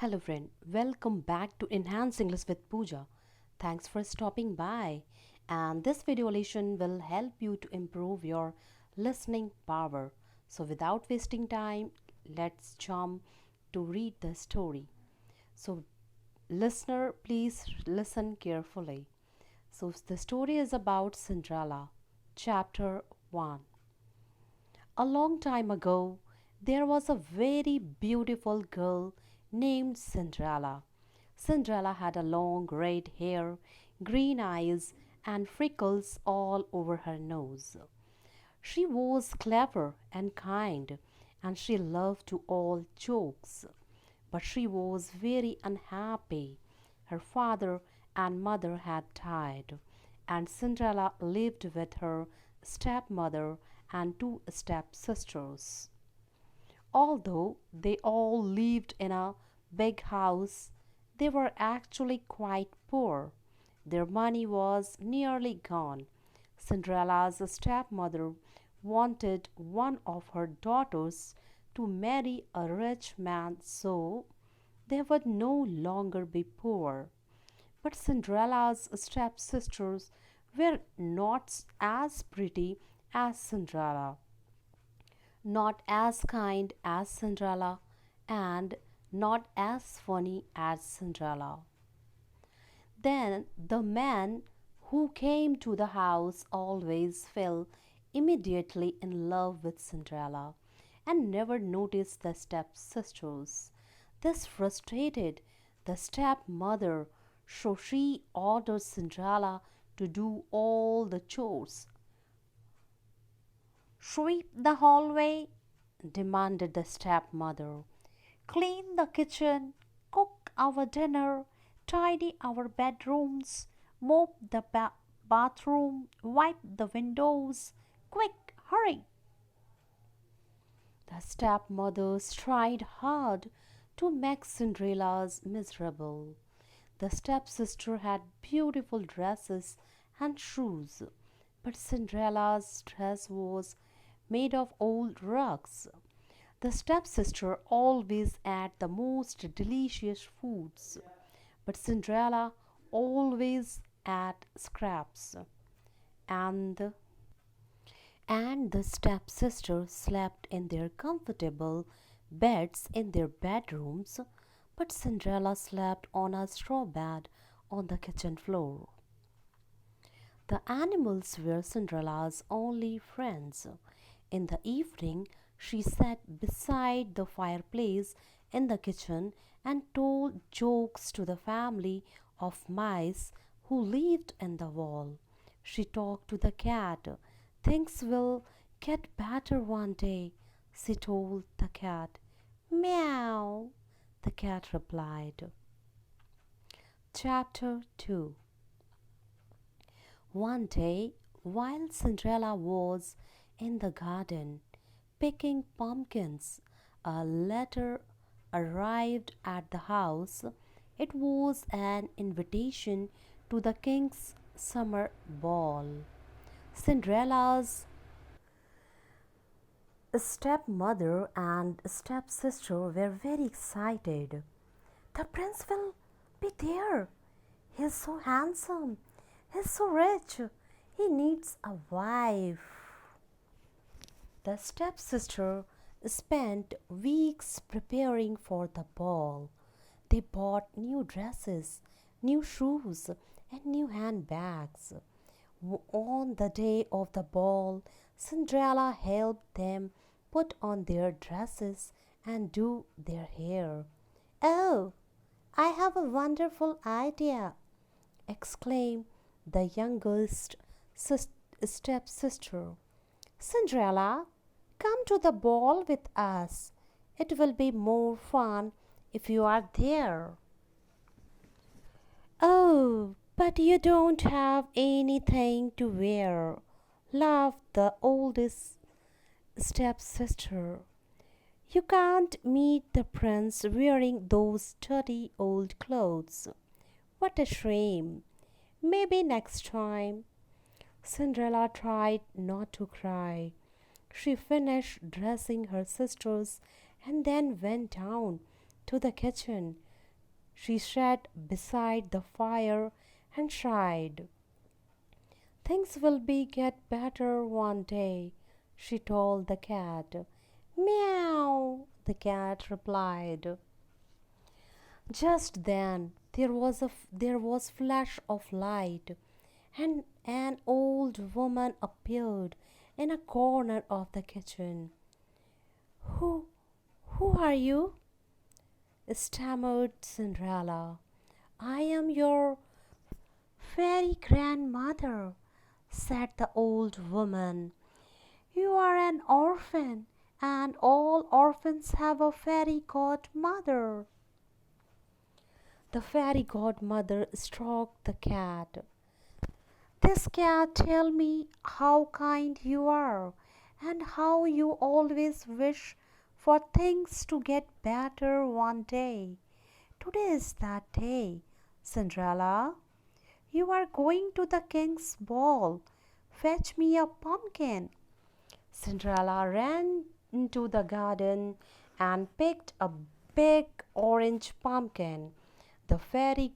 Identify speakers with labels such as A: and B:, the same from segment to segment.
A: Hello, friend. Welcome back to Enhance English with Puja. Thanks for stopping by. And this video lesson will help you to improve your listening power. So, without wasting time, let's jump to read the story. So, listener, please listen carefully. So, the story is about Cinderella, chapter 1. A long time ago, there was a very beautiful girl named Cinderella. Cinderella had a long red hair, green eyes, and freckles all over her nose. She was clever and kind, and she loved to all jokes. But she was very unhappy. Her father and mother had died, and Cinderella lived with her stepmother and two stepsisters. Although they all lived in a big house, they were actually quite poor. Their money was nearly gone. Cinderella's stepmother wanted one of her daughters to marry a rich man so they would no longer be poor. But Cinderella's stepsisters were not as pretty as Cinderella, not as kind as Cinderella, and not as funny as Cinderella. Then the man who came to the house always fell immediately in love with Cinderella and never noticed the stepsisters. This frustrated the stepmother, so she ordered Cinderella to do all the chores. "Sweep the hallway," demanded the stepmother. "Clean the kitchen, cook our dinner, tidy our bedrooms, mop the bathroom, wipe the windows. Quick, hurry!" The stepmothers tried hard to make Cinderella's miserable. The stepsister had beautiful dresses and shoes, but Cinderella's dress was made of old rugs. The stepsister always ate the most delicious foods, but Cinderella always ate scraps. And and the stepsisters slept in their comfortable beds in their bedrooms, but Cinderella slept on a straw bed on the kitchen floor. The animals were Cinderella's only friends. In the evening, she sat beside the fireplace in the kitchen and told jokes to the family of mice who lived in the wall. She talked to the cat. "Things will get better one day," she told the cat. "Meow," the cat replied. Chapter 2. One day, while Cinderella was in the garden picking pumpkins, a letter arrived at the house. It was an invitation to the king's summer ball. Cinderella's stepmother and stepsister were very excited. "The prince will be there. He's so handsome. He's so rich. He needs a wife." The stepsister spent weeks preparing for the ball. They bought new dresses, new shoes, and new handbags. On the day of the ball, Cinderella helped them put on their dresses and do their hair. "Oh, I have a wonderful idea!" exclaimed the youngest stepsister. "Cinderella, come to the ball with us. It will be more fun if you are there." "Oh, but you don't have anything to wear," laughed the oldest stepsister. "You can't meet the prince wearing those dirty old clothes. What a shame. Maybe next time." Cinderella tried not to cry. She finished dressing her sisters and then went down to the kitchen She sat beside the fire and sighed. Things will be get better one day, she told the cat. Meow, the cat replied. Just then there was flash of light, and an old woman appeared in a corner of the kitchen. Who who are you? Stammered Cinderella. I am your fairy grandmother, said the old woman. You are an orphan, and all orphans have a fairy godmother. The fairy godmother stroked the cat. This cat tell me how kind you are and how you always wish for things to get better one day. Today is that day, Cinderella. You are going to the king's ball. Fetch me a pumpkin. Cinderella ran into the garden and picked a big orange pumpkin. The fairy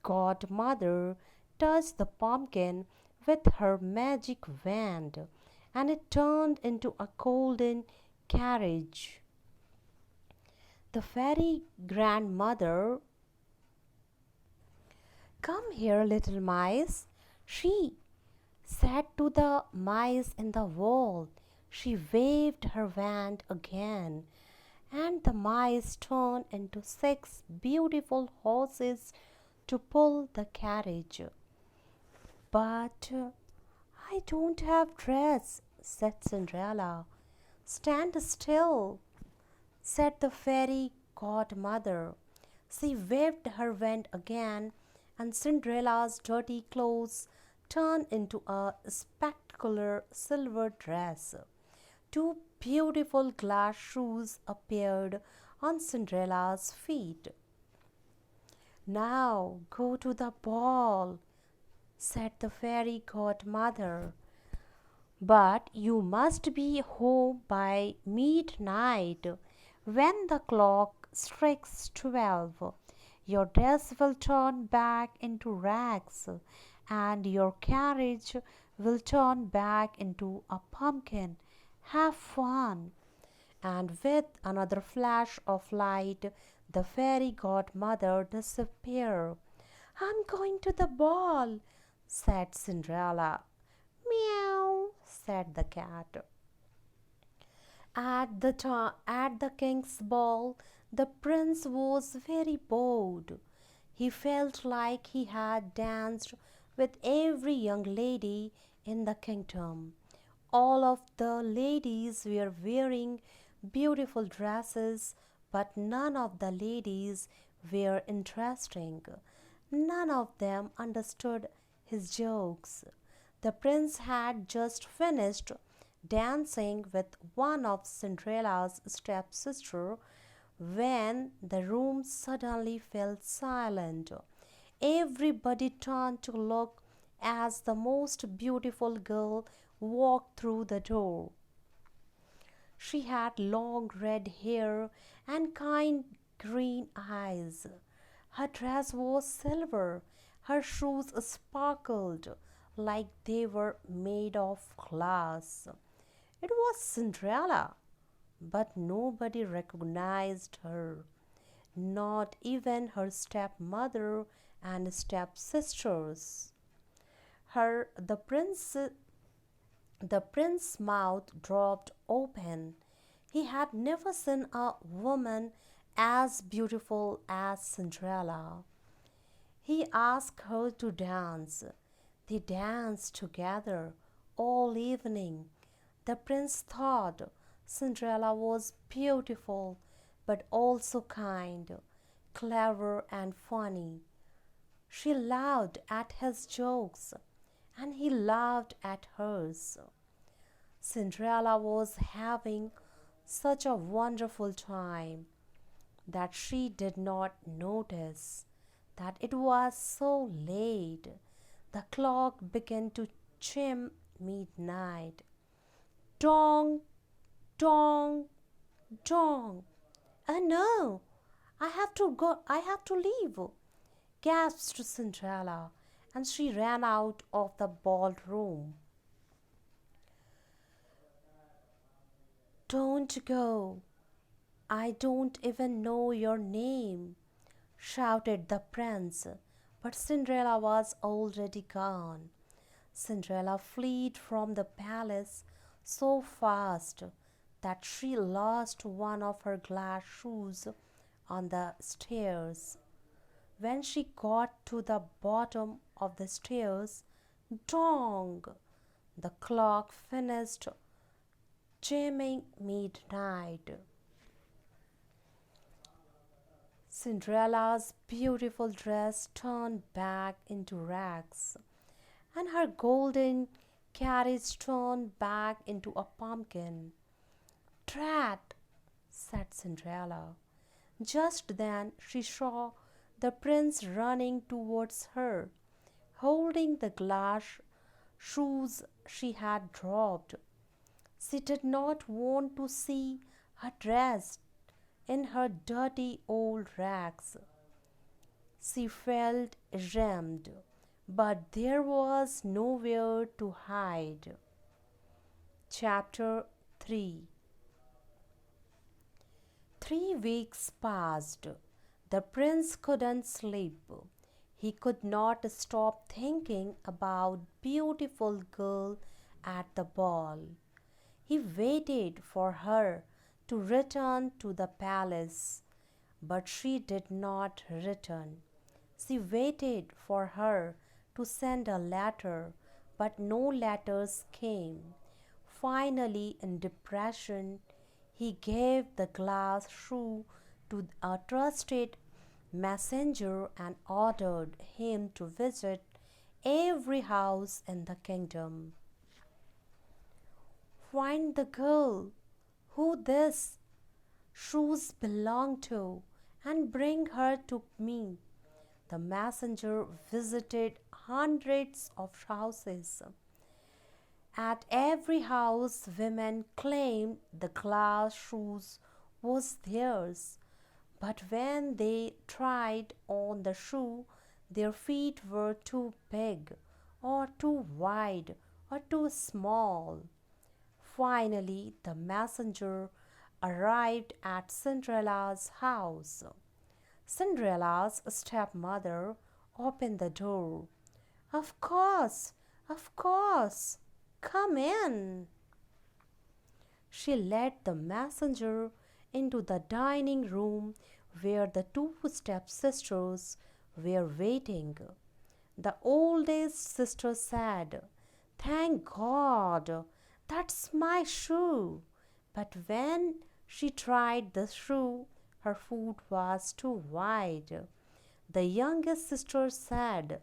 A: godmother touched the pumpkin with her magic wand, and it turned into a golden carriage. The fairy grandmother, come here, little mice, she said to the mice in the wall. She waved her wand again, and the mice turned into six beautiful horses to pull the carriage. But I don't have dress, said Cinderella. Stand still, said the fairy godmother. She waved her wand again, and Cinderella's dirty clothes turned into a spectacular silver dress. Two beautiful glass shoes appeared on Cinderella's feet. Now go to the ball, said the fairy godmother. But you must be home by midnight. When the clock strikes 12, your dress will turn back into rags, and your carriage will turn back into a pumpkin. Have fun. And with another flash of light, the fairy godmother disappeared. I'm going to the ball, said Cinderella. Meow, said the cat. At the king's ball, the prince was very bored. He felt like he had danced with every young lady in the kingdom. All of the ladies were wearing beautiful dresses, but none of the ladies were interesting. None of them understood his jokes. The prince had just finished dancing with one of Cinderella's stepsisters when the room suddenly fell silent. Everybody turned to look as the most beautiful girl walked through the door. She had long red hair and kind green eyes. Her dress was silver. Her shoes sparkled like they were made of glass. It was Cinderella, but nobody recognized her, not even her stepmother and stepsisters. Her the prince's mouth dropped open. He had never seen a woman as beautiful as Cinderella. He asked her to dance. They danced together all evening. The prince thought Cinderella was beautiful but also kind, clever, and funny. She laughed at his jokes, and he laughed at hers. Cinderella was having such a wonderful time that she did not notice that it was so late. The clock began to chime midnight. Dong, dong, dong. Oh no, I have to go, I have to leave, gasped Cinderella, and she ran out of the ballroom. Don't go. I don't even know your name, shouted the prince. But Cinderella was already gone. Cinderella fled from the palace so fast that she lost one of her glass shoes on the stairs. When she got to the bottom of the stairs, dong! The clock finished chiming midnight. Cinderella's beautiful dress turned back into rags, and her golden carriage turned back into a pumpkin. Drat! Said Cinderella. Just then she saw the prince running towards her, holding the glass shoes she had dropped. She did not want to see her dressed in her dirty old rags. She felt ashamed, but there was nowhere to hide. Chapter 3. 3 weeks passed. The prince couldn't sleep. He could not stop thinking about beautiful girl at the ball. He waited for her to return to the palace, but she did not return. She waited for her to send a letter, but no letters came. Finally, in depression, he gave the glass shoe to a trusted messenger and ordered him to visit every house in the kingdom. Find the girl who this shoes belong to and bring her to me. The messenger visited hundreds of houses. At every house, women claimed the glass shoes was theirs, but when they tried on the shoe, their feet were too big, or too wide, or too small. Finally, the messenger arrived at Cinderella's house. Cinderella's stepmother opened the door. Of course, of course, come in. She led the messenger into the dining room where the two stepsisters were waiting. The oldest sister said, Thank God, that's my shoe. But when she tried the shoe, her foot was too wide. The youngest sister said,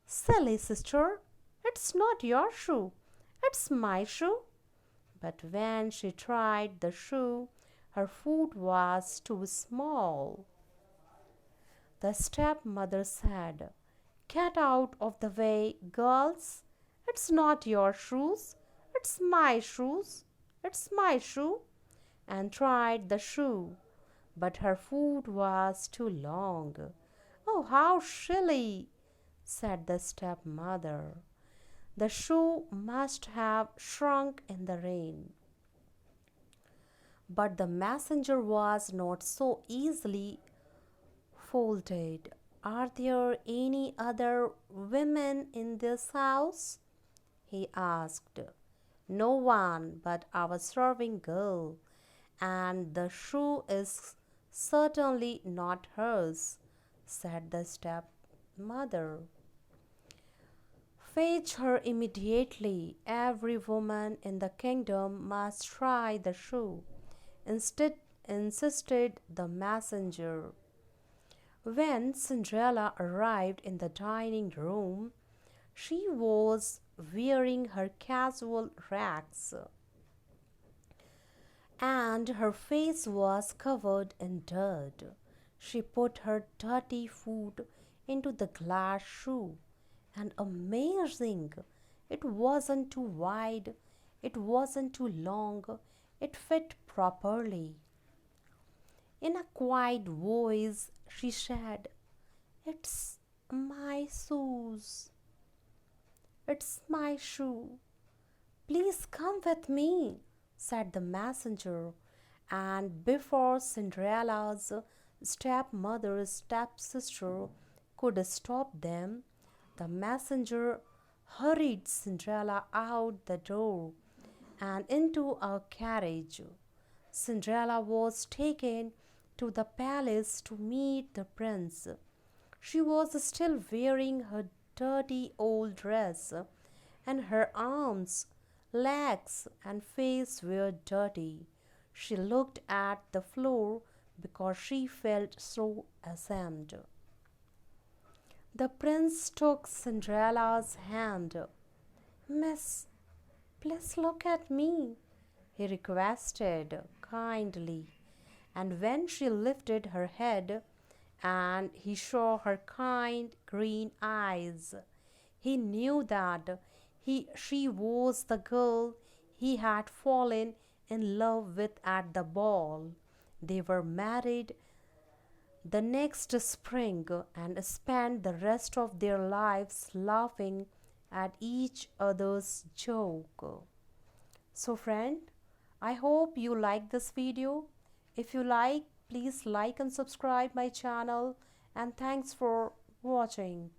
A: Silly sister, it's not your shoe, it's my shoe. But when she tried the shoe, her foot was too small. The stepmother said, Get out of the way, girls. It's not your shoes, it's my shoes, it's my shoe. And tried the shoe, but her foot was too long. Oh, how silly, said the stepmother. The shoe must have shrunk in the rain. But the messenger was not so easily folded. Are there any other women in this house? He asked. No one but our serving girl, and the shoe is certainly not hers, said the stepmother. Fetch her immediately. Every woman in the kingdom must try the shoe. Instead, insisted the messenger. When Cinderella arrived in the dining room, she was wearing her casual rags, and her face was covered in dirt. She put her dirty foot into the glass shoe, and amazing! It wasn't too wide, it wasn't too long, it fit properly. In a quiet voice, she said, "It's my shoes. It's my shoe. Please come with me," said the messenger. And before Cinderella's stepmother's stepsister could stop them, the messenger hurried Cinderella out the door and into a carriage. Cinderella was taken to the palace to meet the prince. She was still wearing her dirty old dress, and her arms, legs, and face were dirty. She looked at the floor because she felt so ashamed. The prince took Cinderella's hand. "Miss, please look at me," he requested kindly. And when she lifted her head and he saw her kind green eyes, he knew that she was the girl he had fallen in love with at the ball. They were married the next spring and spent the rest of their lives laughing at each other's joke. So friend, I hope you like this video. If you like, please like and subscribe my channel, and thanks for watching.